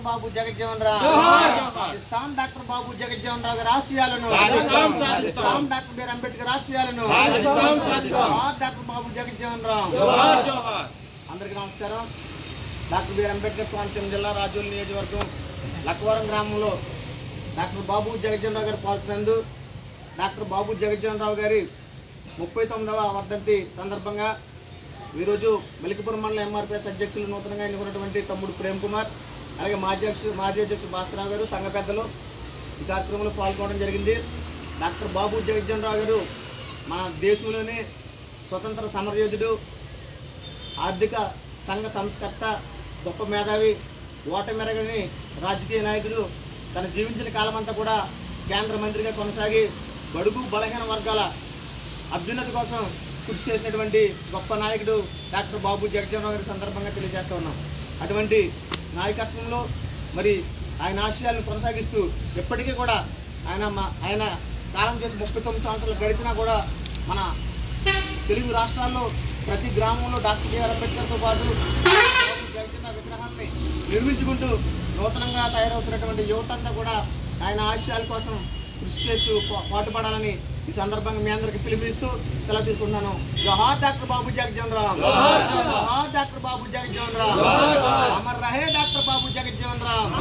Doctor బాబు జగజ్జీవన్ రామ్ సాధిస్తాం doctor బాబు జగజ్జీవన్ రావు గారి ఆశయాలను సాధిస్తాం డాక్టర్ బిఆర్ అంబేద్కర్ ఆశయాలను డాక్టర్ బాబు జగజ్జీవన్ రామ్ అందరికీ నమస్కారం డాక్టర్ బిఆర్ అంబేద్కర్ కోనసీమ జిల్లా రాజోలు నియోజకవర్గం లక్కవరం గ్రామంలో డాక్టర్ బాబు జగజ్జీవన్ రావు గారి పాల్గొనందు డాక్టర్ బాబు జగజ్జీవన్ రావు గారి 39వ వర్ధంతి సందర్భంగా ఈరోజు మెలికపురం మండల ఎంఆర్పీఎస్ అధ్యక్షులు నూతనంగా ఎన్నుకున్నటువంటి తమ్ముడు ప్రేమ్ కుమార్ అలాగే మాజీ అధ్యక్షుడు భాస్కరరావు గారు సంఘ పెద్దలు ఈ కార్యక్రమంలో పాల్గొనడం జరిగింది. డాక్టర్ బాబు జగజ్జీవన్ రావు గారు మన దేశంలోనే స్వతంత్ర సమరయోధుడు, ఆర్థిక సంఘ సంస్కర్త, గొప్ప మేధావి, ఓటమెరగని రాజకీయ నాయకుడు. తన జీవించిన కాలమంతా కూడా కేంద్ర మంత్రిగా కొనసాగి బడుగు బలహీన వర్గాల అభ్యున్నతి కోసం కృషి చేసినటువంటి గొప్ప నాయకుడు డాక్టర్ బాబు జగజ్జీవన్ రావు గారి సందర్భంగా తెలియజేస్తూ ఉన్నాం. అటువంటి నాయకత్వంలో మరి ఆయన ఆశయాలను కొనసాగిస్తూ ఎప్పటికీ కూడా ఆయన కాలం చేసి 39 సంవత్సరాలు గడిచినా కూడా మన తెలుగు రాష్ట్రాల్లో ప్రతి గ్రామంలో డాక్టర్ బిఆర్ అంబేద్కర్తో పాటు జగజ్జీవన్ విగ్రహాన్ని నిర్మించుకుంటూ నూతనంగా తయారవుతున్నటువంటి యువతంతా కూడా ఆయన ఆశయాల కోసం కృషి చేస్తూ పాటుపడాలని ఈ సందర్భంగా మీ అందరికి పిలుపునిస్తూ సెలవు తీసుకుంటున్నాను. జోహార్ డాక్టర్ బాబు జగజ్జీవన్ రామ్, జోహార్ డాక్టర్ బాబు జగజ్జీవన్ రామ్, అమర్ రహే డాక్టర్ బాబు జగజ్జీవన్ రామ్.